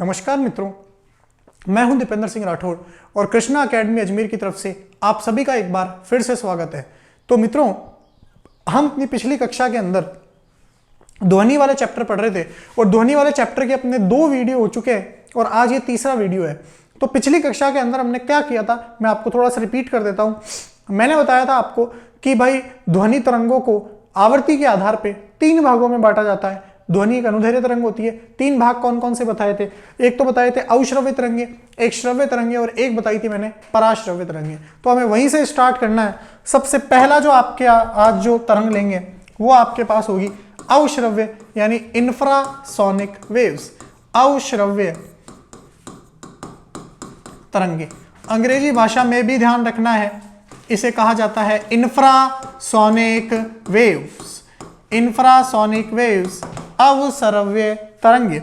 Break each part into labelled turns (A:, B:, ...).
A: नमस्कार मित्रों, मैं हूं दीपेंद्र सिंह राठौड़ और कृष्णा एकेडमी अजमेर की तरफ से आप सभी का एक बार फिर से स्वागत है। तो मित्रों, हम अपनी पिछली कक्षा के अंदर ध्वनि वाले चैप्टर पढ़ रहे थे और ध्वनि वाले चैप्टर के अपने 2 वीडियो हो चुके हैं और आज ये तीसरा वीडियो है। तो पिछली कक्षा के अंदर हमने क्या किया था, मैं आपको थोड़ा सा रिपीट कर देता हूं। मैंने बताया था आपको कि भाई ध्वनि तरंगों को आवर्ती के आधार पर 3 भागों में बांटा जाता है। ध्वनि एक अनुदैर्घ्य तरंग होती है। 3 भाग कौन कौन से बताए थे? एक तो बताए थे अश्रव्य तरंगे, एक श्रव्य तरंगे और एक बताई थी मैंने पराश्रव्य तरंगे। तो हमें वहीं से स्टार्ट करना है। सबसे पहला जो आपके आज जो तरंग लेंगे वो आपके पास होगी अश्रव्य यानी इंफ्रासोनिक वेव्स। अश्रव्य तरंगे अंग्रेजी भाषा में भी ध्यान रखना है, इसे कहा जाता है इंफ्रासोनिक वेव्स। इंफ्रासोनिक वेव्स अवश्रव्य तरंगे,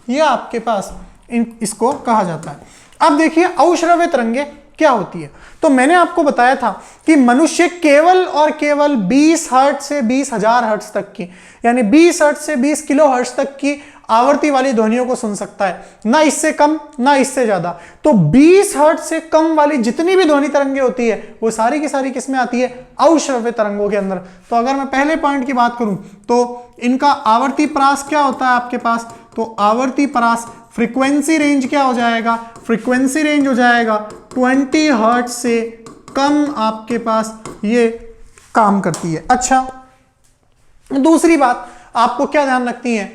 A: ये आपके पास इसको कहा जाता है। अब देखिए अश्रव्य तरंगे क्या होती है। तो मैंने आपको बताया था कि मनुष्य केवल और केवल 20 हर्ट्ज से 20,000 हर्ट्ज तक की, यानी 20 हर्ट्ज से 20 किलो हर्ट्ज तक की आवर्ती वाली ध्वनियों को सुन सकता है, ना इससे कम ना इससे ज्यादा। तो 20 हर्ट्ज से कम वाली जितनी भी ध्वनि तरंगे होती है वो सारी की सारी किसमें आती है? अश्रव्य तरंगों के अंदर। तो अगर मैं पहले पॉइंट की बात करूं तो इनका आवर्ती परास क्या होता है आपके पास? तो आवर्ती परास फ्रीक्वेंसी रेंज क्या हो जाएगा? फ्रीक्वेंसी रेंज हो जाएगा 20 हर्ट्ज से कम आपके पास ये काम करती है। अच्छा, दूसरी बात आपको क्या ध्यान रखनी है?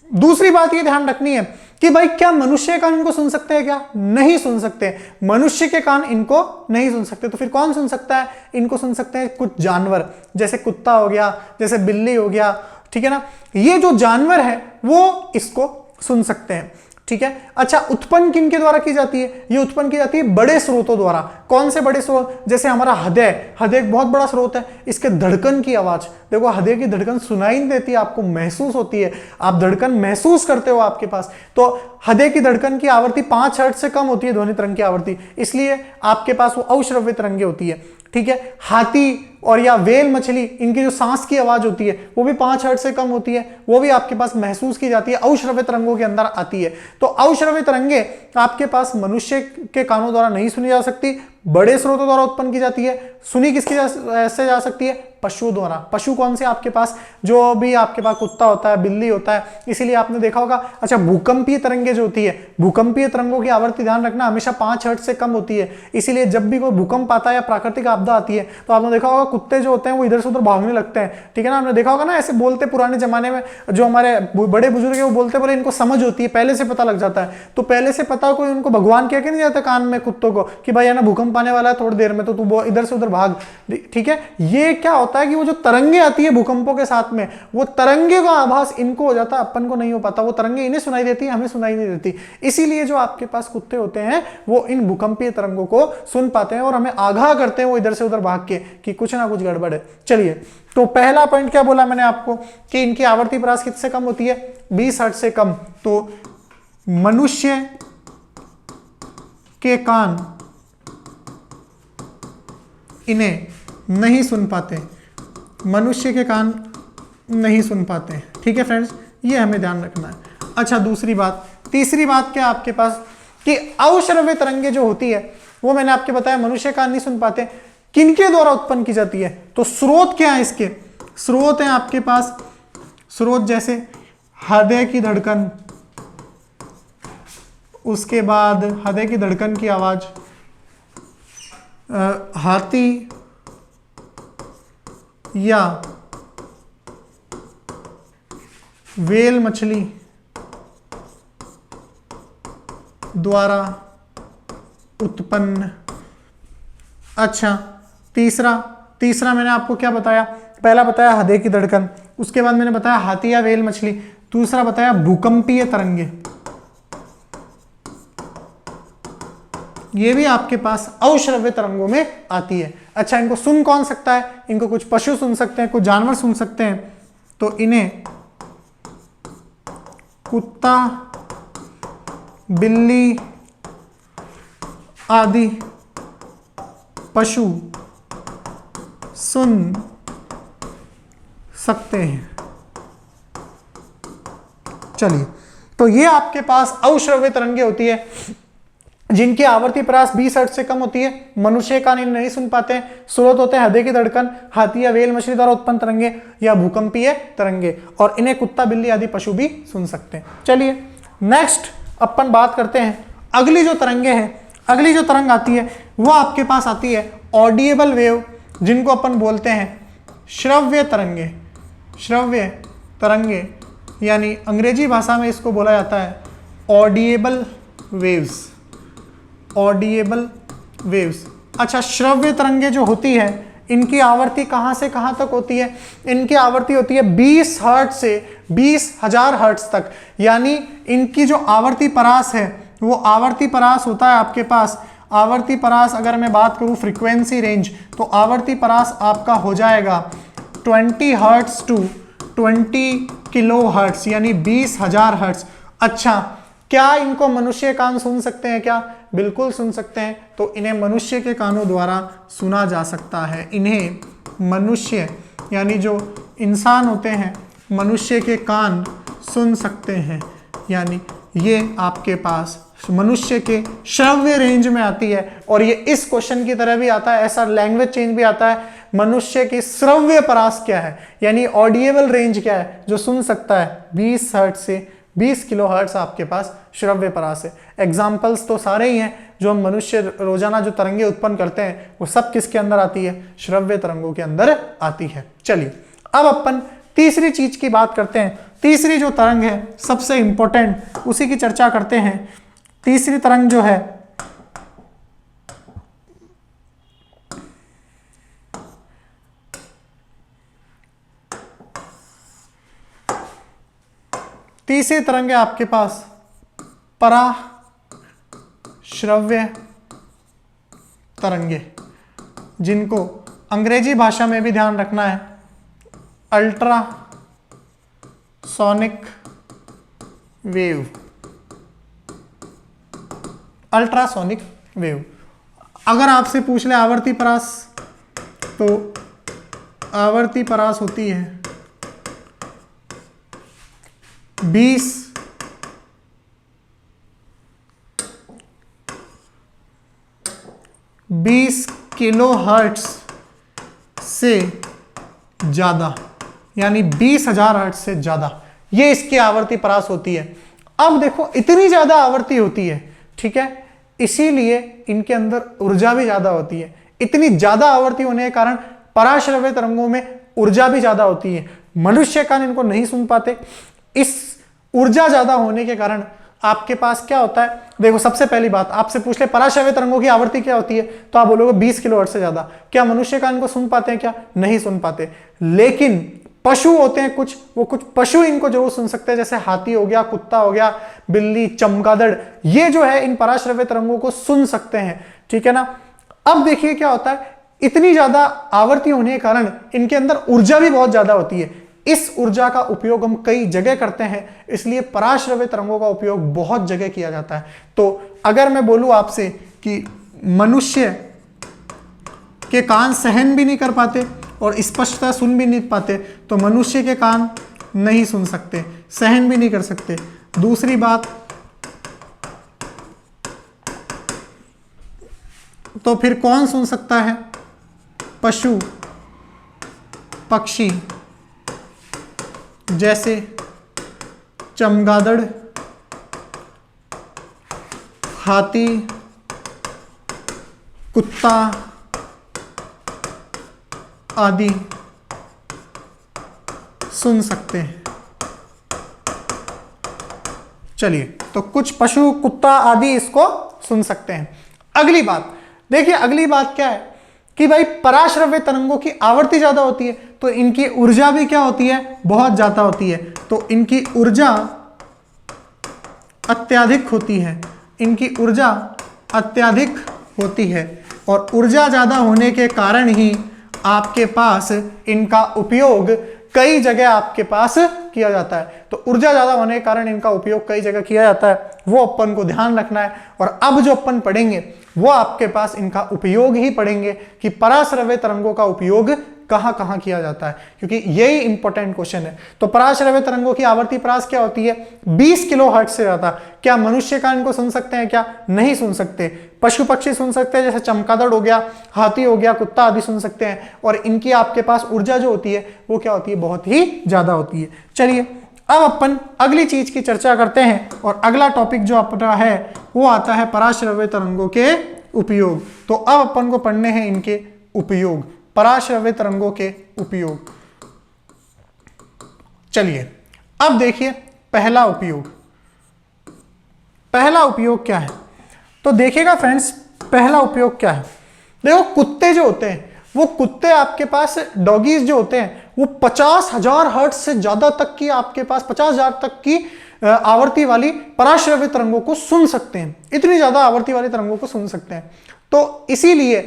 A: दूसरी बात ये ध्यान रखनी है कि भाई क्या मनुष्य के कान इनको सुन सकते हैं? क्या नहीं सुन सकते? मनुष्य के कान इनको नहीं सुन सकते। तो फिर कौन सुन सकता है? इनको सुन सकते हैं कुछ जानवर, जैसे कुत्ता हो गया, जैसे बिल्ली हो गया, ठीक है ना। ये जो जानवर है वो इसको सुन सकते हैं, ठीक है। अच्छा, उत्पन्न किन के द्वारा की जाती है? ये उत्पन्न की जाती है बड़े स्रोतों द्वारा। कौन से बड़े स्रोत? जैसे हमारा हृदय एक बहुत बड़ा स्रोत है। इसके धड़कन की आवाज देखो, हृदय की धड़कन सुनाई नहीं देती, आपको महसूस होती है, आप धड़कन महसूस करते हो आपके पास। तो हृदय की धड़कन की आवृत्ति 5 हर्ट्ज से कम होती है ध्वनि तरंग की आवृत्ति, इसलिए आपके पास वो अश्रव्य तरंगे होती है, ठीक है। हाथी और या वेल मछली, इनकी जो सांस की आवाज होती है वो भी 5 हर्ट्ज से कम होती है, वो भी आपके पास महसूस की जाती है, अश्रव्य तरंगों के अंदर आती है। तो अश्रव्य तरंगे आपके पास मनुष्य के कानों द्वारा नहीं सुनी जा सकती, बड़े स्रोतों द्वारा उत्पन्न की जाती है। सुनी किसकी से जा सकती है? पशु द्वारा। पशु कौन से? आपके पास जो भी आपके पास कुत्ता होता है, बिल्ली होता है, इसीलिए आपने देखा होगा। अच्छा, भूकंपीय तरंगे जो होती है, भूकंपीय तरंगों की आवर्ती ध्यान रखना हमेशा 5 हर्ट्ज से कम होती है, इसीलिए जब भी कोई भूकंप आता है या प्राकृतिक आपदा आती है तो आपने देखा होगा कुत्ते जो होते हैं वो इधर से उधर भागने लगते हैं, ठीक है ना। आपने देखा होगा ना, ऐसे बोलते पुराने जमाने में जो हमारे बड़े बुजुर्ग है वो बोलते, बोले इनको समझ होती है, पहले से पता लग जाता है। तो पहले से पता कोई उनको भगवान कह के नहीं जाता कान में कुत्तों को कि भाई है ना भूकंप आने वाला है थोड़ी देर में, तो तू इधर से उधर भाग, ठीक है। ये क्या होता है कि वो जो तरंगे आती है भूकंपों के साथ में, वो तरंगे का आभास इनको हो जाता है, अपन को नहीं हो पाता। वो तरंगे इन्हें सुनाई देती है, हमें सुनाई नहीं देती। इसीलिए जो आपके पास कुत्ते होते हैं वो इन भूकंपीय तरंगों को सुन पाते हैं और हमें आगाह करते हैं वो इधर से उधर भाग के कि कुछ ना कुछ गड़बड़ है। चलिए, तो पहला पॉइंट क्या बोला मैंने आपको कि इनकी आवर्ती परास किससे कम होती है? 20 हर्ट्ज से कम। तो मनुष्य के कान इन्हें नहीं सुन पाते, मनुष्य के कान नहीं सुन पाते, ठीक है फ्रेंड्स, ये हमें ध्यान रखना है। अच्छा, दूसरी बात, तीसरी बात क्या आपके पास कि अश्रव्य तरंगे जो होती है वो मैंने आपके बताया मनुष्य कान नहीं सुन पाते, किनके द्वारा उत्पन्न की जाती है? तो स्रोत क्या है इसके? स्रोत है आपके पास, स्रोत जैसे हृदय की धड़कन, उसके बाद हृदय की धड़कन की आवाज, हाथी या वेल मछली द्वारा उत्पन्न। अच्छा, तीसरा मैंने आपको क्या बताया? पहला बताया हृदय की धड़कन, उसके बाद मैंने बताया हाथी या वेल मछली, दूसरा बताया भूकंपीय तरंगे, ये भी आपके पास अश्रव्य तरंगों में आती है। अच्छा, इनको सुन कौन सकता है? इनको कुछ पशु सुन सकते हैं, कुछ जानवर सुन सकते हैं। तो इन्हें कुत्ता, बिल्ली आदि पशु सुन सकते हैं। चलिए, तो ये आपके पास अवश्रव्य तरंगे होती है जिनकी आवर्ती परास 20 हर्ट्ज से कम होती है। मनुष्य कान इन्हें नहीं सुन पाते हैं। स्रोत होते हैं हृदय की धड़कन, हाथी या व्हेल मछली द्वारा उत्पन्न तरंगे या भूकंपीय तरंगे, और इन्हें कुत्ता बिल्ली आदि पशु भी सुन सकते हैं। चलिए नेक्स्ट अपन बात करते हैं अगली जो तरंगे हैं। अगली जो तरंग आती है वो आपके पास आती है ऑडिएबल वेव, जिनको अपन बोलते हैं श्रव्य तरंगे। श्रव्य तरंगे यानी अंग्रेजी भाषा में इसको बोला जाता है ऑडिएबल वेव्स। Audible waves. अच्छा, श्रव्य तरंगे जो होती है इनकी आवर्ती कहाँ से कहाँ तक होती है? इनकी आवर्ती होती है 20 हर्ट्ज से 20,000 हर्ट्ज तक। यानी इनकी जो आवर्ती परास है वो आवर्ती परास होता है आपके पास, आवर्ती परास अगर मैं बात करूं फ्रीक्वेंसी रेंज, तो आवर्ती परास आपका हो जाएगा 20 हर्ट्ज टू 20 किलो हर्ट्ज, यानी 20,000 हर्ट्ज। अच्छा, क्या इनको मनुष्य कान सुन सकते हैं क्या? बिल्कुल सुन सकते हैं। तो इन्हें मनुष्य के कानों द्वारा सुना जा सकता है। इन्हें मनुष्य यानी जो इंसान होते हैं मनुष्य के कान सुन सकते हैं। यानी ये आपके पास मनुष्य के श्रव्य रेंज में आती है। और ये इस क्वेश्चन की तरह भी आता है, ऐसा लैंग्वेज चेंज भी आता है, मनुष्य की श्रव्य परास क्या है, यानी ऑडिएबल रेंज क्या है जो सुन सकता है। 20 हर्ट्ज से 20 किलो हर्ट्ज आपके पास श्रव्य परास है। एग्जाम्पल्स तो सारे ही हैं जो हम मनुष्य रोजाना जो तरंगे उत्पन्न करते हैं वो सब किसके अंदर आती है? श्रव्य तरंगों के अंदर आती है। चलिए अब अपन तीसरी चीज की बात करते हैं। तीसरी जो तरंग है सबसे इंपॉर्टेंट, उसी की चर्चा करते हैं। तीसरी तरंग जो है तीसरी तरंग है आपके पास पराश्रव्य तरंगे, जिनको अंग्रेजी भाषा में भी ध्यान रखना है अल्ट्रासोनिक वेव। Ultrasonic wave. अगर आपसे पूछ ले आवर्ती परास, तो आवर्ती परास होती है 20 किलो हर्ट्ज से ज्यादा, यानी 20,000 हर्ट्ज से ज्यादा, ये इसकी आवर्ती परास होती है। अब देखो इतनी ज्यादा आवर्ती होती है, ठीक है, इसीलिए इनके अंदर ऊर्जा भी ज्यादा होती है। इतनी ज्यादा आवर्ती होने के कारण पराश्रव्य तरंगों में ऊर्जा भी ज्यादा होती है। मनुष्य कान इनको नहीं सुन पाते। इस ऊर्जा ज्यादा होने के कारण आपके पास क्या होता है? देखो सबसे पहली बात आपसे पूछ ले पराश्रव्य तरंगों की आवर्ती क्या होती है, तो आप बोलोगे 20 किलो हर्ट्ज से ज्यादा। क्या मनुष्य कान इनको सुन पाते हैं क्या? नहीं सुन पाते। लेकिन पशु होते हैं कुछ, वो कुछ पशु इनको जरूर सुन सकते हैं, जैसे हाथी हो गया, कुत्ता हो गया, बिल्ली, चमगादड़, ये जो है इन पराश्रव्य तरंगों को सुन सकते हैं, ठीक है ना। अब देखिए क्या होता है, इतनी ज्यादा आवर्ती होने के कारण इनके अंदर ऊर्जा भी बहुत ज्यादा होती है। इस ऊर्जा का उपयोग हम कई जगह करते हैं, इसलिए पराश्रव्य तरंगों का उपयोग बहुत जगह किया जाता है। तो अगर मैं बोलूं आपसे कि मनुष्य के कान सहन भी नहीं कर पाते और स्पष्टता सुन भी नहीं पाते, तो मनुष्य के कान नहीं सुन सकते, सहन भी नहीं कर सकते। दूसरी बात, तो फिर कौन सुन सकता है? पशु पक्षी, जैसे चमगादड़, हाथी, कुत्ता आदि सुन सकते हैं। चलिए, तो कुछ पशु, कुत्ता आदि इसको सुन सकते हैं। अगली बात देखिए, अगली बात क्या है कि भाई पराश्रव्य तरंगों की आवर्ती ज्यादा होती है, तो इनकी ऊर्जा भी क्या होती है? बहुत ज्यादा होती है। तो इनकी ऊर्जा अत्यधिक होती है, इनकी ऊर्जा अत्यधिक होती है, और ऊर्जा ज्यादा होने के कारण ही आपके पास इनका उपयोग कई जगह आपके पास किया जाता है। तो ऊर्जा ज्यादा होने के कारण इनका उपयोग कई जगह किया जाता है, वो अपन को ध्यान रखना है। और अब जो अपन पढ़ेंगे वो आपके पास इनका उपयोग ही पढ़ेंगे कि पराश्रव्य तरंगों का उपयोग कहां कहां किया जाता है, क्योंकि यही इंपॉर्टेंट क्वेश्चन है। तो पराश्रव्य तरंगों की आवर्ती परास क्या होती है? 20 किलोहर्ट्ज से ज्यादा। क्या मनुष्य कान को सुन सकते हैं? क्या नहीं सुन सकते। पशु पक्षी सुन सकते हैं, जैसे चमगादड़ हो गया, हाथी हो गया, कुत्ता आदि सुन सकते हैं, और इनकी आपके पास ऊर्जा जो होती है वो क्या होती है? बहुत ही ज्यादा होती है। चलिए अब अपन अगली चीज की चर्चा करते हैं, और अगला टॉपिक जो अपना है वो आता है पराश्रव्य तरंगों के उपयोग। तो अब अपन को पढ़ने हैं इनके उपयोग, पराश्रव्य तरंगों के उपयोग। चलिए अब देखिए पहला उपयोग। पहला उपयोग क्या है? तो देखिएगा फ्रेंड्स, पहला उपयोग क्या है। देखो कुत्ते जो होते हैं, वो कुत्ते आपके पास डॉगीज जो होते हैं वो 50,000 हर्ट्ज से ज्यादा तक की, आपके पास 50,000 तक की आवर्ती वाली पराश्रव्य तरंगों को सुन सकते हैं। इतनी ज्यादा आवर्ती वाली तरंगों को सुन सकते हैं। तो इसीलिए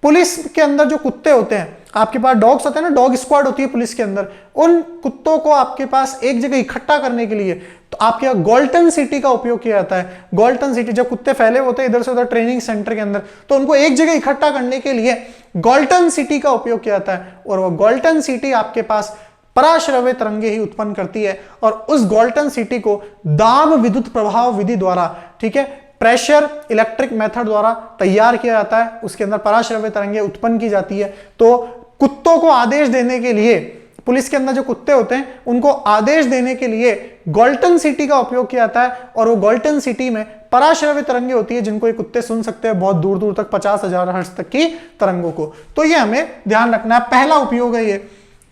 A: पुलिस के अंदर जो कुत्ते होते हैं, आपके पास डॉग्स होते हैं ना, डॉग स्क्वाड होती है पुलिस के अंदर, उन कुत्तों को आपके पास एक जगह इकट्ठा करने के लिए तो आपके यहाँ गोल्टन सिटी का उपयोग किया जाता है। गोल्टन सिटी, जब कुत्ते फैले होते हैं इधर से उधर ट्रेनिंग सेंटर के अंदर, तो उनको एक जगह इकट्ठा करने के लिए गोल्टन सिटी का उपयोग किया जाता है। और वो गोल्टन सिटी आपके पास पराश्रव्य तरंगे ही उत्पन्न करती है, और उस गोल्टन सिटी को दाब विद्युत प्रभाव विधि द्वारा, ठीक है, प्रेशर इलेक्ट्रिक मेथड द्वारा तैयार किया जाता है। उसके अंदर पराश्रव्य तरंगे उत्पन्न की जाती है। तो कुत्तों को आदेश देने के लिए, पुलिस के अंदर जो कुत्ते होते हैं उनको आदेश देने के लिए गोल्टन सिटी का उपयोग किया जाता है, और वो गोल्टन सिटी में पराश्रव्य तरंगे होती है जिनको ये कुत्ते सुन सकते हैं बहुत दूर दूर तक, 50,000 हर्ट्ज तक की तरंगों को। तो ये हमें ध्यान रखना है, पहला उपयोग है ये।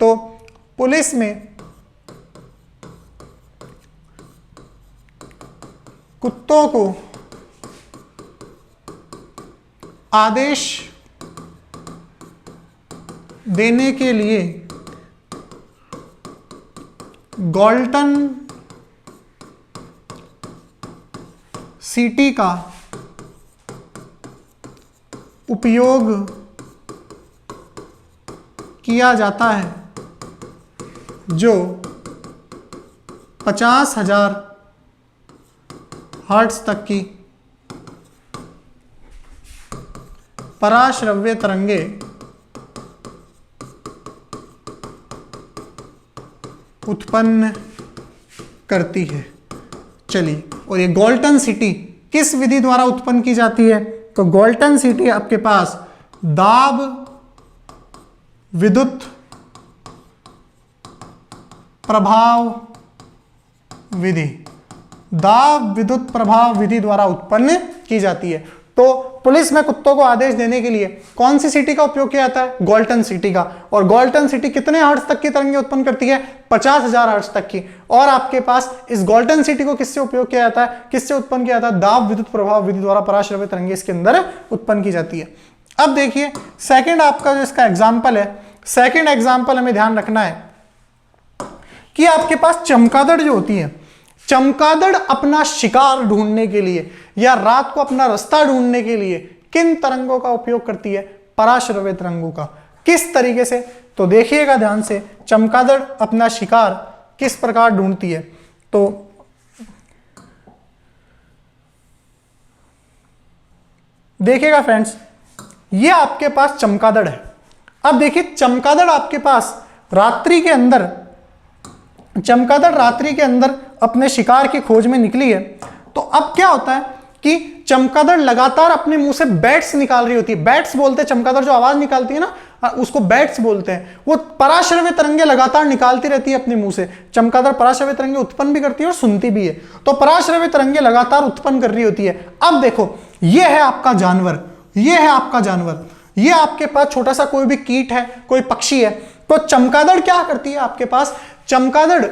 A: तो पुलिस में कुत्तों को आदेश देने के लिए गोल्टन सिटी का उपयोग किया जाता है, जो 50,000 हर्ट्ज तक की पराश्रव्य तरंगे उत्पन्न करती है। चलिए, और ये गोल्टन सिटी किस विधि द्वारा उत्पन्न की जाती है? तो गोल्टन सिटी आपके पास दाब विद्युत प्रभाव विधि, दाब विद्युत प्रभाव विधि द्वारा उत्पन्न की जाती है। तो पुलिस में कुत्तों को आदेश देने के लिए कौन सी सिटी का उपयोग किया जाता है? गोल्टन सिटी का। और गोल्टन सिटी कितने हर्ट्ज तक की तरंगे उत्पन्न करती है? 50,000 हर्ट्ज तक की। और आपके पास इस गोल्टन सिटी को किससे उपयोग किया जाता है? किससे उत्पन्न किया जाता है? दाब विद्युत प्रभाव विधि द्वारा पराश्रव्य तरंगे इसके अंदर उत्पन्न की जाती है। अब देखिए सेकेंड आपका जो इसका एग्जाम्पल है, सेकेंड एग्जाम्पल हमें ध्यान रखना है कि आपके पास चमगादड़ जो होती है, चमगादड़ अपना शिकार ढूंढने के लिए या रात को अपना रास्ता ढूंढने के लिए किन तरंगों का उपयोग करती है? पराश्रव्य तरंगों का। किस तरीके से? तो देखिएगा ध्यान से, चमगादड़ अपना शिकार किस प्रकार ढूंढती है। तो देखिएगा फ्रेंड्स, ये आपके पास चमगादड़ है। अब देखिए चमगादड़ आपके पास रात्रि के अंदर, चमगादड़ रात्रि के अंदर अपने शिकार की खोज में निकली है। तो अब क्या होता है कि चमगादड़ लगातार अपने मुंह से बैट्स निकाल रही होती है। बैट्स बोलते हैं, चमगादड़ जो आवाज निकालती है ना उसको बैट्स बोलते हैं। वो पराश्रव्य तरंगे लगातार निकालती रहती है अपने मुंह से। चमगादड़ पराश्रव्य तरंगे उत्पन्न भी करती है और सुनती भी है। तो पराश्रव्य तरंगे लगातार उत्पन्न कर रही होती है। अब देखो, ये है आपका जानवर, ये है आपका जानवर, ये आपके पास छोटा सा कोई भी कीट है, कोई पक्षी है। तो चमगादड़ क्या करती है आपके पास? चमगादड़,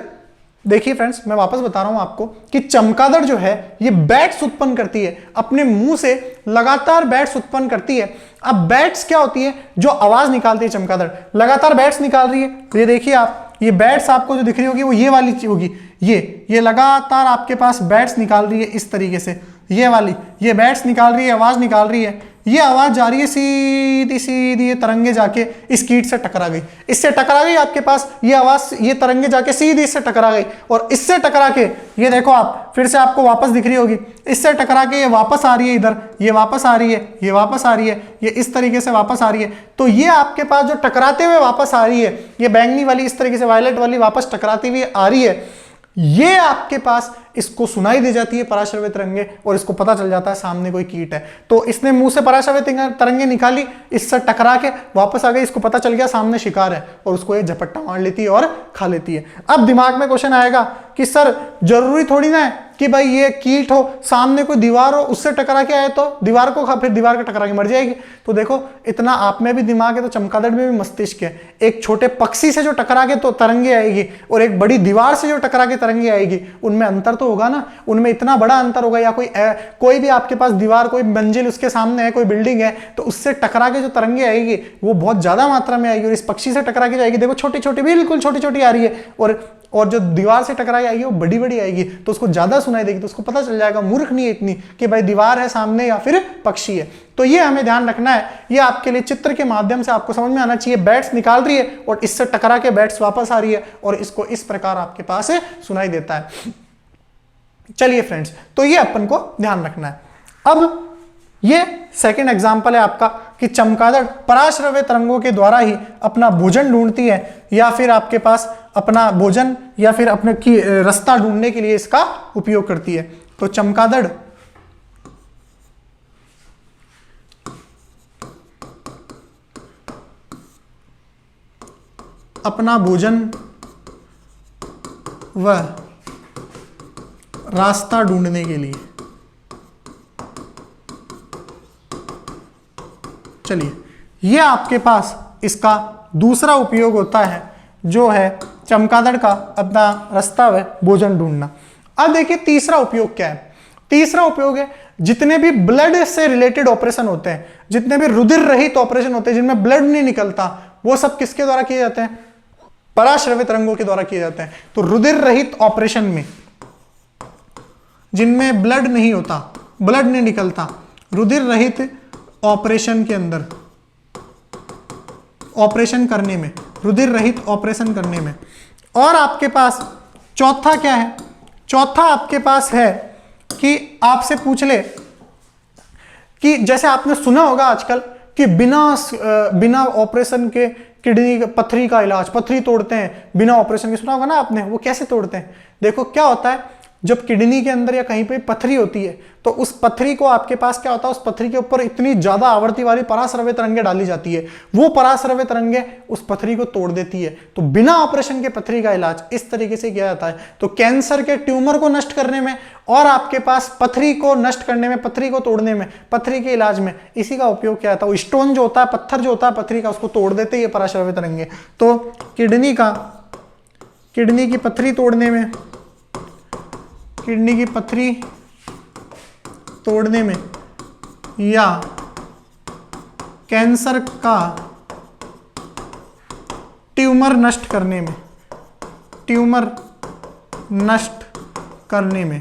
A: देखिए फ्रेंड्स मैं वापस बता रहा हूं आपको कि चमगादड़ जो है ये बैट्स उत्पन्न करती है, अपने मुंह से लगातार बैट्स उत्पन्न करती है। अब बैट्स क्या होती है? जो आवाज निकालती है चमगादड़, लगातार बैट्स निकाल रही है। ये देखिए आप, ये बैट्स आपको जो दिख रही होगी वो ये वाली होगी, ये लगातार आपके पास बैट्स निकाल रही है इस तरीके से, ये वाली, ये बैट्स निकाल रही है, आवाज निकाल रही है, ये आवाज जा रही है सीधी सीधी, ये तरंगे जाके इस कीट से टकरा गई, इससे टकरा गई आपके पास, ये आवाज, ये तरंगे जाके सीधी इससे टकरा गई, और इससे टकरा के ये देखो आप फिर से आपको वापस दिख रही होगी, इससे टकरा के ये वापस आ रही है इधर, ये वापस आ रही है, ये वापस आ रही है, ये इस तरीके से वापस आ रही है। तो ये आपके पास जो टकराते हुए वापस आ रही है, ये बैंगनी वाली इस तरीके से वायलेट वाली वापस टकराती हुई आ रही है, ये आपके पास इसको सुनाई दे जाती है पराश्रव्य तरंगे, और इसको पता चल जाता है सामने कोई कीट है। तो इसने मुंह से पराश्रव्य तरंगे निकाली, इससे टकरा के वापस आ गई, इसको पता चल गया सामने शिकार है, और उसको ये झपट्टा मार लेती है और खा लेती है। अब दिमाग में क्वेश्चन आएगा कि सर जरूरी थोड़ी ना है कि भाई ये कीट हो, सामने कोई दीवार हो उससे टकरा के आए तो दीवार को खा, फिर दीवार के टकरा के मर जाएगी। तो देखो इतना आप में भी दिमाग है तो चमगादड़ में भी मस्तिष्क है। एक छोटे पक्षी से जो टकरा के तो तरंगे आएगी और एक बड़ी दीवार से जो टकरा के तरंगे आएगी, उनमें अंतर तो होगा ना, उनमें इतना बड़ा अंतर होगा। या कोई भी आपके पास दीवार, कोई मंजिल उसके सामने है, कोई बिल्डिंग है, तो उससे टकरा के जो तरंगे आएगी वो बहुत ज्यादा मात्रा में आएगी, और इस पक्षी से टकरा के जाएगी देखो छोटी छोटी, बिल्कुल छोटी छोटी आ रही है, और जो दीवार से टकरा के आएगी वो बड़ी बड़ी आएगी, तो उसको ज्यादा सुनाई देगी, तो उसको पता चल जाएगा मूर्ख नहीं है इतनी कि भाई दीवार है सामने या फिर पक्षी है। तो ये हमें ध्यान रखना है, ये आपके लिए चित्र के माध्यम से आपको समझ में आना चाहिए। बैट्स निकाल रही है और इससे टकरा के बैट्स वापस आ रही है, और इसको इस प्रकार आपके पास सुनाई देता है। चलिए फ्रेंड्स, तो ये अपन को ध्यान रखना है। अब ये सेकंड एग्जांपल है आपका कि चमगादड़ पराश्रव्य तरंगों के द्वारा ही अपना भोजन ढूंढती है, या फिर आपके पास अपना भोजन या फिर अपने की रास्ता ढूंढने के लिए इसका उपयोग करती है। तो चमगादड़ अपना भोजन व रास्ता ढूंढने के लिए, चलिए ये आपके पास इसका दूसरा उपयोग होता है, जो है चमगादड़ का अपना रास्ता व भोजन ढूंढना। अब देखिए तीसरा उपयोग क्या है। तीसरा उपयोग है जितने भी ब्लड से रिलेटेड ऑपरेशन होते हैं, जितने भी रुधिर रहित ऑपरेशन होते हैं जिनमें ब्लड नहीं निकलता, वो सब किसके द्वारा किए जाते हैं? पराश्रव्य तरंगों के द्वारा किए जाते हैं। तो रुधिर रहित ऑपरेशन में, जिनमें ब्लड नहीं होता, ब्लड नहीं निकलता, रुधिर रहित ऑपरेशन के अंदर ऑपरेशन करने में, रुधिर रहित ऑपरेशन करने में। और आपके पास चौथा क्या है? चौथा आपके पास है कि आपसे पूछ ले कि जैसे आपने सुना होगा आजकल कि बिना ऑपरेशन के किडनी पथरी का इलाज, पथरी तोड़ते हैं बिना ऑपरेशन के, सुना होगा ना आपने। वो कैसे तोड़ते हैं? देखो क्या होता है, जब किडनी के अंदर या कहीं पे पथरी होती है तो उस पथरी को आपके पास क्या होता है, उस पथरी के ऊपर इतनी ज्यादा आवृत्ति वाली पराश्रव्य तरंगे डाली जाती है, वो पराश्रव्य तरंगे उस पथरी को तोड़ देती है। तो बिना ऑपरेशन के पथरी का इलाज इस तरीके से किया जाता है। तो कैंसर के ट्यूमर को नष्ट करने में और आपके पास पथरी को नष्ट करने में, पथरी को तोड़ने में, पथरी के इलाज में इसी का उपयोग किया जाता है। स्टोन जो होता है, पत्थर जो होता है पथरी का, उसको तोड़ देते हैं पराश्रव्य तरंगे। तो किडनी की पथरी तोड़ने में, किडनी की पथरी तोड़ने में, या कैंसर का ट्यूमर नष्ट करने में, ट्यूमर नष्ट करने में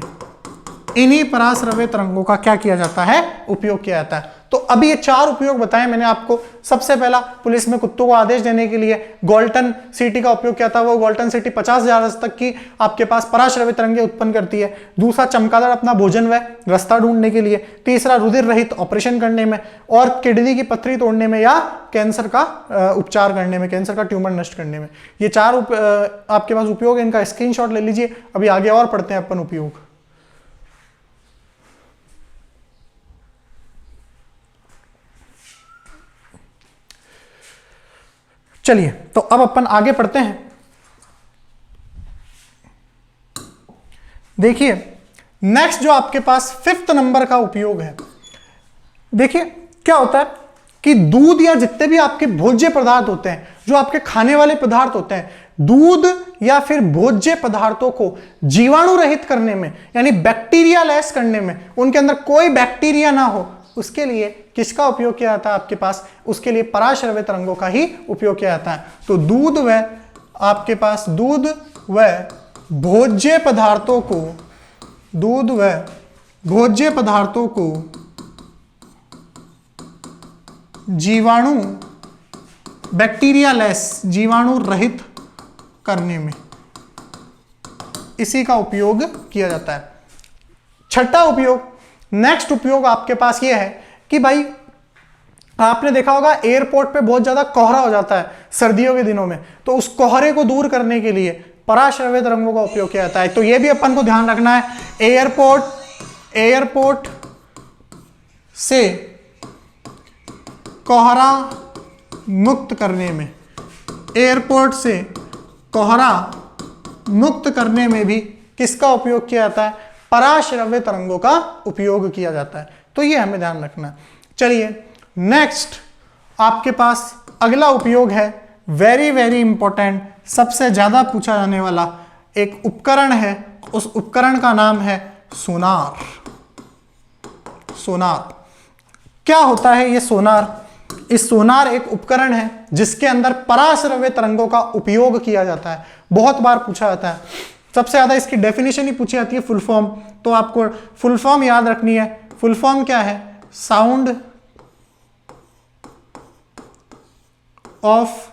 A: इन्हीं पराश्रव्य तरंगों का क्या किया जाता है? उपयोग किया जाता है। तो अभी ये चार उपयोग बताए मैंने आपको। सबसे पहला, पुलिस में कुत्तों को आदेश देने के लिए गोल्टन सिटी का उपयोग किया था। वो गोल्टन सिटी 50,000 तक की आपके पास पराश्रव्य तरंगे उत्पन्न करती है। दूसरा, चमगादड़ अपना भोजन व रास्ता ढूंढने के लिए। तीसरा, रुधिर रहित ऑपरेशन करने में, और किडनी की पथरी तोड़ने में, या कैंसर का उपचार करने में, कैंसर का ट्यूमर नष्ट करने में। ये चार आपके पास उपयोग है, इनका स्क्रीनशॉट ले लीजिए। अभी आगे और पढ़ते हैं अपन उपयोग। चलिए तो अब अपन आगे पढ़ते हैं। देखिए नेक्स्ट जो आपके पास 5th नंबर का उपयोग है, देखिए क्या होता है कि दूध या जितने भी आपके भोज्य पदार्थ होते हैं, जो आपके खाने वाले पदार्थ होते हैं, दूध या फिर भोज्य पदार्थों को जीवाणु रहित करने में, यानी बैक्टीरिया लेस करने में, उनके अंदर कोई बैक्टीरिया ना हो, उसके लिए किसका उपयोग किया जाता है आपके पास? उसके लिए पराश्रव्य तरंगों का ही उपयोग किया जाता है। तो दूध व आपके पास दूध व भोज्य पदार्थों को, दूध व भोज्य पदार्थों को जीवाणु बैक्टीरिया लेस, जीवाणु रहित करने में इसी का उपयोग किया जाता है। छठा उपयोग, नेक्स्ट उपयोग आपके पास ये है कि भाई आपने देखा होगा एयरपोर्ट पे बहुत ज्यादा कोहरा हो जाता है सर्दियों के दिनों में, तो उस कोहरे को दूर करने के लिए पराश्रव्य तरंगों का उपयोग किया जाता है। तो ये भी अपन को ध्यान रखना है, एयरपोर्ट से कोहरा मुक्त करने में, एयरपोर्ट से कोहरा मुक्त करने में भी किसका उपयोग किया जाता है? पराश्रव्य तरंगों का उपयोग किया जाता है। तो ये हमें ध्यान रखना है। चलिए नेक्स्ट आपके पास अगला उपयोग है, वेरी वेरी इंपॉर्टेंट, सबसे ज्यादा पूछा जाने वाला एक उपकरण है। उस उपकरण का नाम है सोनार। सोनार क्या होता है? ये सोनार, इस सोनार एक उपकरण है जिसके अंदर पराश्रव्य तरंगों का उपयोग किया जाता है। बहुत बार पूछा जाता है, सबसे ज्यादा इसकी डेफिनेशन ही पूछी जाती है, फुल फॉर्म। तो आपको फुल फॉर्म याद रखनी है। फुल फॉर्म क्या है? Sound of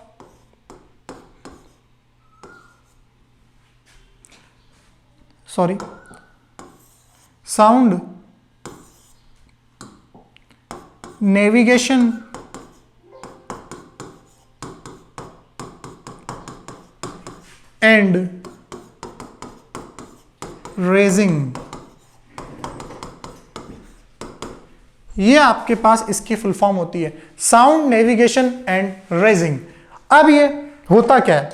A: sound navigation and raising, ये आपके पास इसकी फुल फॉर्म होती है, साउंड नेविगेशन एंड रेजिंग। अब ये होता क्या है?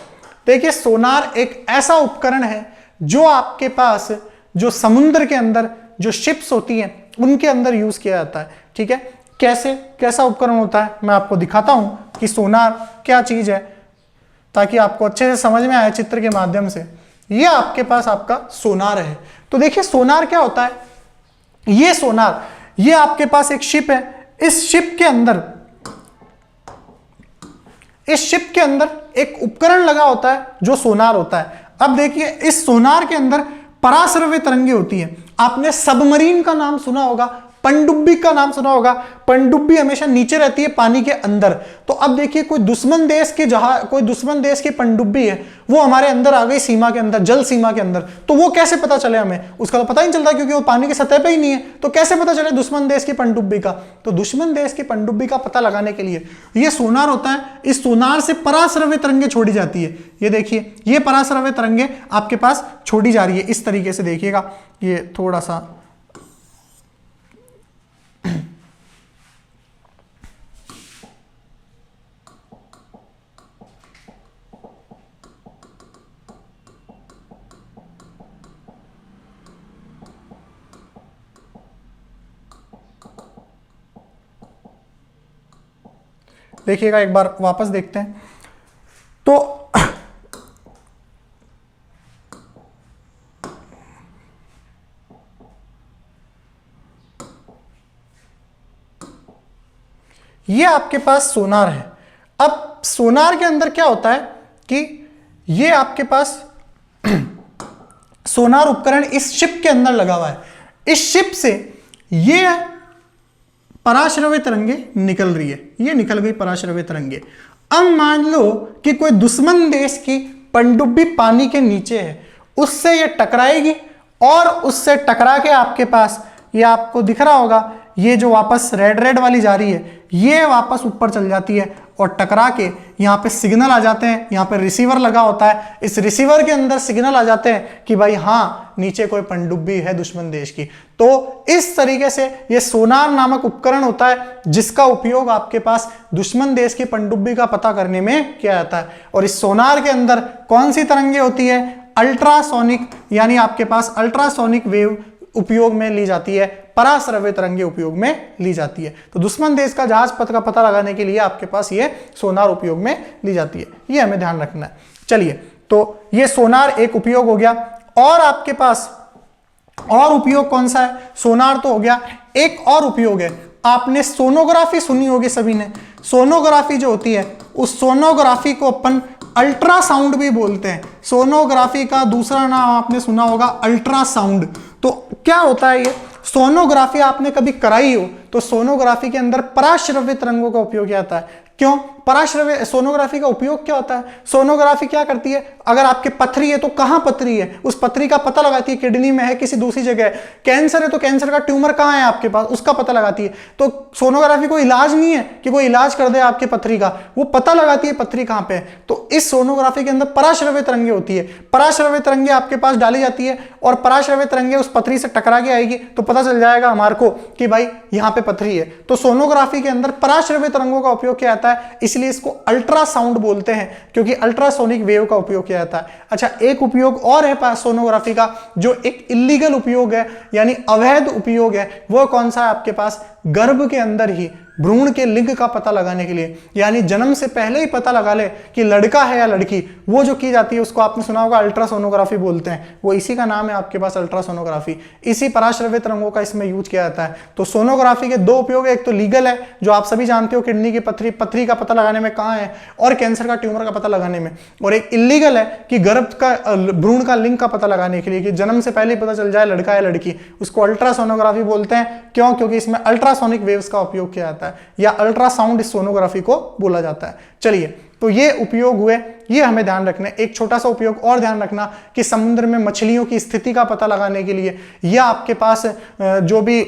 A: देखिए सोनार एक ऐसा उपकरण है जो आपके पास जो समुद्र के अंदर जो शिप्स होती हैं उनके अंदर यूज किया जाता है। ठीक है, कैसा उपकरण होता है मैं आपको दिखाता हूं कि सोनार क्या चीज है, ताकि आपको अच्छे से समझ में आए चित्र के माध्यम से। ये आपके पास आपका सोनार है। तो देखिए सोनार क्या होता है? ये सोनार, ये आपके पास एक शिप है, इस शिप के अंदर एक उपकरण लगा होता है जो सोनार होता है। अब देखिए इस सोनार के अंदर पराश्रव्य तरंगे होती हैं। आपने सबमरीन का नाम सुना होगा, पनडुब्बी का नाम सुना होगा। पनडुब्बी हमेशा नीचे रहती है पानी के अंदर। तो अब देखिए कोई दुश्मन देश की पनडुब्बी है, वो हमारे अंदर आ गई सीमा के अंदर, जल सीमा के अंदर, तो वो कैसे पता चले हमें? उसका तो पता ही नहीं चलता क्योंकि वो पानी की सतह पे ही नहीं है। तो कैसे पता चले दुश्मन देश की पनडुब्बी का? तो दुश्मन देश की पनडुब्बी का पता लगाने के लिए ये सोनार होता है। इस सोनार से पराश्रव्य तरंगे छोड़ी जाती है। ये देखिए ये पराश्रव्य तरंगे आपके पास छोड़ी जा रही है इस तरीके से। देखिएगा ये थोड़ा सा देखिएगा, एक बार वापस देखते हैं। तो ये आपके पास सोनार है। अब सोनार के अंदर क्या होता है कि ये आपके पास सोनार उपकरण इस शिप के अंदर लगा हुआ है। इस शिप से ये पराश्रव्य तरंगे निकल रही है, ये निकल गई पराश्रव्य तरंगे। अब मान लो कि कोई दुश्मन देश की पनडुब्बी पानी के नीचे है, उससे ये टकराएगी और उससे टकरा के आपके पास, ये आपको दिख रहा होगा, ये जो वापस रेड वाली जा रही है, ये वापस ऊपर चल जाती है और टकरा के यहाँ पे सिग्नल आ जाते हैं। यहाँ पे रिसीवर लगा होता है, इस रिसीवर के अंदर सिग्नल आ जाते हैं कि भाई हाँ नीचे कोई पनडुब्बी है दुश्मन देश की। तो इस तरीके से ये सोनार नामक उपकरण होता है जिसका उपयोग आपके पास दुश्मन देश की पनडुब्बी का पता करने में किया जाता है। और इस सोनार के अंदर कौन सी तरंगे होती है? अल्ट्रासोनिक, यानी आपके पास अल्ट्रासोनिक वेव उपयोग में ली जाती है, पराश्रव्य तरंगे उपयोग में ली जाती है। तो दुश्मन देश का जहाज पथ का पता लगाने के लिए आपके पास ये सोनार उपयोग में ली जाती है, ये हमें ध्यान रखना है। चलिए, तो ये सोनार एक उपयोग हो गया। और आपके पास और उपयोग कौन सा है? सोनार तो हो गया, एक और उपयोग है, आपने सोनोग्राफी सुनी होगी सभी ने। सोनोग्राफी जो होती है, उस सोनोग्राफी को अपन अल्ट्रासाउंड भी बोलते हैं। सोनोग्राफी का दूसरा नाम आपने सुना होगा अल्ट्रासाउंड। तो क्या होता है ये? सोनोग्राफी आपने कभी कराई हो तो सोनोग्राफी के अंदर पराश्रव्य तरंगों का उपयोग किया जाता है। क्यों? पराश्रव्य सोनोग्राफी का उपयोग क्या होता है? सोनोग्राफी क्या करती है, अगर आपके पथरी है तो कहां पथरी है उस पथरी का पता लगाती है, किडनी में है किसी दूसरी जगह है, कैंसर है तो कैंसर का ट्यूमर कहां है आपके पास उसका पता लगाती है। तो सोनोग्राफी कोई इलाज नहीं है कि कोई इलाज कर दे आपके पथरी का, वो पता लगाती है पथरी कहां पे है। तो इस सोनोग्राफी के अंदर पराश्रव्य तरंगे होती है, पराश्रव्य तरंगे आपके पास डाली जाती है और पराश्रव्य तरंगे उस पथरी से टकरा के आएगी तो पता चल जाएगा हमारे को कि भाई यहां पे पथरी है। तो सोनोग्राफी के अंदर पराश्रव्य तरंगों का उपयोग किया जाता है, इसलिए इसको अल्ट्रासाउंड बोलते हैं क्योंकि अल्ट्रासोनिक वेव का उपयोग किया जाता है। अच्छा, एक उपयोग और है सोनोग्राफी का जो एक इलीगल उपयोग है यानी अवैध उपयोग है, वो कौन सा है आपके पास? गर्भ के अंदर ही भ्रूण के लिंग का पता लगाने के लिए, यानी जन्म से पहले ही पता लगा ले कि लड़का है या लड़की, वो जो की जाती है उसको आपने सुना होगा अल्ट्रासोनोग्राफी बोलते हैं, वो इसी का नाम है आपके पास अल्ट्रासोनोग्राफी। इसी पराश्रव्य तरंगों का इसमें यूज किया जाता है। तो सोनोग्राफी के दो उपयोग है, एक तो लीगल है जो आप सभी जानते हो किडनी की पथरी का पता लगाने में कहां है और कैंसर का ट्यूमर का पता लगाने में, और एक इलीगल है कि गर्भ का भ्रूण का लिंग का पता लगाने के लिए कि जन्म से पहले ही पता चल जाए लड़का है लड़की, उसको अल्ट्रासोनोग्राफी बोलते हैं। क्यों? क्योंकि इसमें अल्ट्रासोनिक वेव्स का उपयोग किया जाता है या अल्ट्रासाउंड इस सोनोग्राफी को बोला जाता है। चलिए, तो ये उपयोग हुए, ये हमें ध्यान रखना है। एक छोटा सा उपयोग और ध्यान रखना कि समुद्र में मछलियों की स्थिति का पता लगाने के लिए या आपके पास जो भी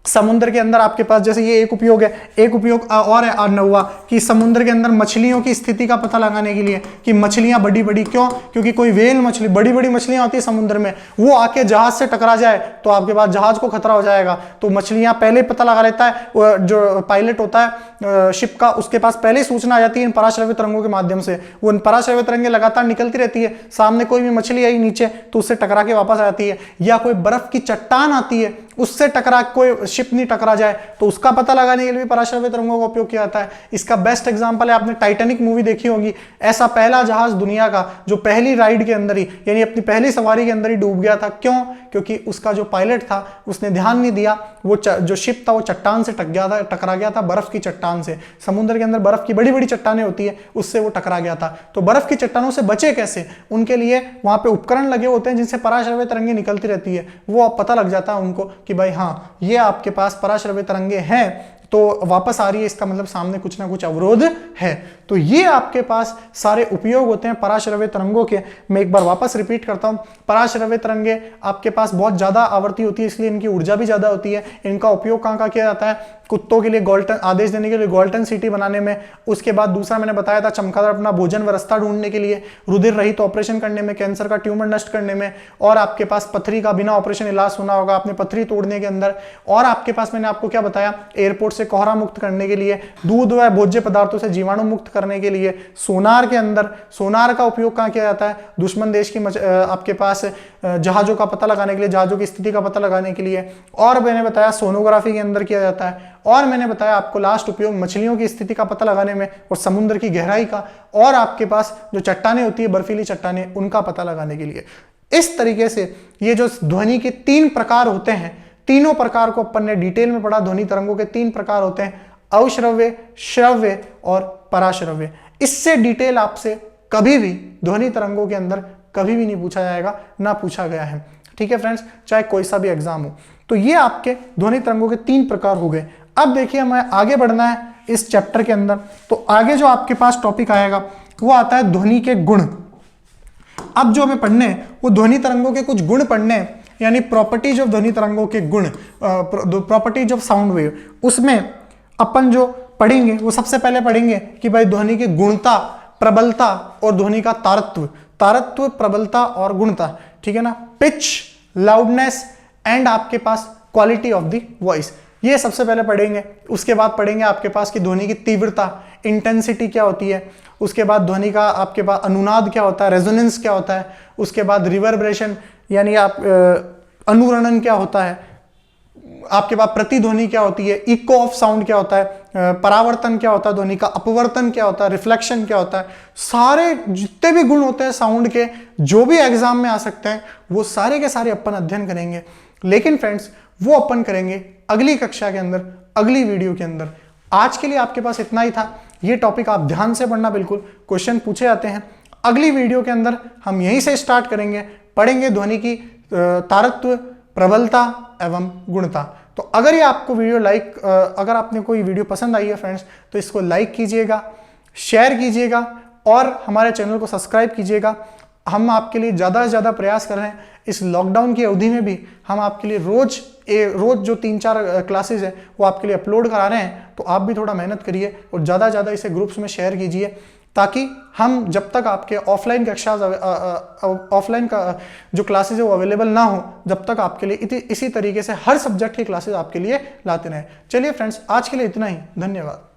A: समुद्र के अंदर आपके पास, जैसे ये एक उपयोग है, एक उपयोग और है नौवा कि समुद्र के अंदर मछलियों की स्थिति का पता लगाने के लिए कि मछलियां बड़ी बड़ी, क्यों? क्योंकि कोई वेल मछली, बड़ी बड़ी मछलियां होती है समुद्र में, वो आके जहाज से टकरा जाए तो आपके पास जहाज को खतरा हो जाएगा। तो मछलियां पहले पता लगा लेता है, जो पायलट होता है शिप का, उसके पास पहले सूचना आ जाती है इन पराश्रव्य तरंगों के माध्यम से। वो पराश्रव्य तरंगें लगातार निकलती रहती है, सामने कोई भी मछली आई नीचे तो उससे टकरा के वापस आ जाती है, या कोई बर्फ की चट्टान आती है उससे टकरा, कोई शिप नहीं टकरा जाए तो उसका पता लगाने के लिए भी पराश्रव्य तरंगों का उपयोग किया जाता है। इसका बेस्ट एग्जांपल है, आपने टाइटैनिक मूवी देखी होगी, ऐसा पहला जहाज दुनिया का जो पहली राइड के अंदर ही यानी अपनी पहली सवारी के अंदर ही डूब गया था। क्यों? क्योंकि उसका जो पायलट था उसने ध्यान नहीं दिया, वो जो शिप था वो चट्टान से टकरा गया था, बर्फ की चट्टान से। समुद्र के अंदर बर्फ की बड़ी बड़ी चट्टानें होती है, उससे वो टकरा गया था। तो बर्फ की चट्टानों से बचे कैसे? उनके लिए वहां पे उपकरण लगे होते हैं जिनसे पराश्रव्य तरंगें निकलती रहती है, वो पता लग जाता है उनको कि भाई हाँ ये आपके पास पराश्रव्य तरंगे हैं तो वापस आ रही है, इसका मतलब सामने कुछ ना कुछ अवरोध है। तो ये आपके पास सारे उपयोग होते हैं पराश्रव्य तरंगों के। मैं एक बार वापस रिपीट करता हूं, पराश्रव्य तरंगे आपके पास बहुत ज्यादा आवृत्ति होती है, इसलिए इनकी ऊर्जा भी ज्यादा होती है। इनका उपयोग कहां किया जाता है? कुत्तों के लिए गोल्टन आदेश देने के लिए, गोल्टन सिटी बनाने में। उसके बाद दूसरा मैंने बताया था चमकदार अपना भोजन व रास्ता ढूंढने के लिए, रुधिर रहित ऑपरेशन करने में, कैंसर का ट्यूमर नष्ट करने में, और आपके पास पथरी का बिना ऑपरेशन इलाज सुना होगा आपने, पथरी तोड़ने के अंदर। और आपके पास मैंने आपको क्या बताया, एयरपोर्ट से कोहरा मुक्त करने के लिए, दूध व भोज्य पदार्थों से जीवाणु मुक्त करने के लिए, सोनार के अंदर, सोनार का उपयोग कहां किया जाता है? दुश्मन देश की आपके पास जहाजों का पता लगाने के लिए, जहाजों की स्थिति का पता लगाने के लिए। और मैंने बताया सोनोग्राफी के अंदर किया जाता है। और मैंने बताया आपको लास्ट उपयोग मछलियों की स्थिति का पता लगाने में और समुद्र की गहराई का, और आपके पास जो चट्टानें होती है बर्फीली चट्टानें, उनका पता लगाने के लिए। इस तरीके से ये जो ध्वनि के 3 प्रकार होते हैं, तीनों प्रकार को अपन ने डिटेल में पढ़ा। ध्वनि तरंगों के 3 प्रकार होते हैं, अवश्रव्य, श्रव्य और पराश्रव्य। इससे डिटेल आपसे कभी भी ध्वनि तरंगों के अंदर कभी भी नहीं पूछा जाएगा, ना पूछा गया है। ठीक है फ्रेंड्स, चाहे कोई सा भी एग्जाम हो। तो ये आपके ध्वनि तरंगों के 3 प्रकार हो गए। अब देखिए हमें आगे बढ़ना है इस चैप्टर के अंदर। तो आगे जो आपके पास टॉपिक आएगा वो आता है ध्वनि के गुण। अब जो हमें पढ़ने हैं वो ध्वनि तरंगों के कुछ गुण पढ़ने हैं, यानी प्रॉपर्टीज ऑफ ध्वनि तरंगों के गुण, प्रॉपर्टीज ऑफ साउंड वेव। उसमें अपन जो पढ़ेंगे वो सबसे पहले पढ़ेंगे कि भाई ध्वनि की गुणता, प्रबलता और ध्वनि का तारत्व, प्रबलता और गुणता। ठीक है ना, पिच, लाउडनेस एंड आपके पास क्वालिटी ऑफ द वॉइस, ये सबसे पहले पढ़ेंगे। उसके बाद पढ़ेंगे आपके पास कि ध्वनि की तीव्रता, इंटेंसिटी क्या होती है। उसके बाद ध्वनि का आपके पास अनुनाद क्या होता है, रेजोनेंस क्या होता है। उसके बाद रिवर्बरेशन यानी आप अनुरणन क्या होता है। आपके पास प्रतिध्वनि क्या होती है, इको ऑफ साउंड क्या होता है, परावर्तन क्या होता है ध्वनि का, अपवर्तन क्या होता है, रिफ्लेक्शन क्या होता है। सारे जितने भी गुण होते हैं साउंड के, जो भी एग्जाम में आ सकते हैं, वो सारे के सारे अपन अध्ययन करेंगे। लेकिन फ्रेंड्स वो अपन करेंगे अगली कक्षा के अंदर, अगली वीडियो के अंदर। आज के लिए आपके पास इतना ही था। ये टॉपिक आप ध्यान से पढ़ना, बिल्कुल क्वेश्चन पूछे जाते हैं। अगली वीडियो के अंदर हम यहीं से स्टार्ट करेंगे, पढ़ेंगे ध्वनि की तारत्व, प्रबलता एवं गुणता। तो अगर ये आपको वीडियो अगर आपने कोई वीडियो पसंद आई है फ्रेंड्स, तो इसको लाइक कीजिएगा, शेयर कीजिएगा और हमारे चैनल को सब्सक्राइब कीजिएगा। हम आपके लिए ज़्यादा से ज़्यादा प्रयास कर रहे हैं। इस लॉकडाउन की अवधि में भी हम आपके लिए रोज जो 3-4 क्लासेज है वो आपके लिए अपलोड करा रहे हैं। तो आप भी थोड़ा मेहनत करिए और ज़्यादा से ज़्यादा इसे ग्रुप्स में शेयर कीजिए, ताकि हम जब तक आपके ऑफलाइन का जो क्लासेज है वो अवेलेबल ना हो, जब तक आपके लिए इसी तरीके से हर सब्जेक्ट की क्लासेज आपके लिए लाते रहें। चलिए फ्रेंड्स, आज के लिए इतना ही। धन्यवाद।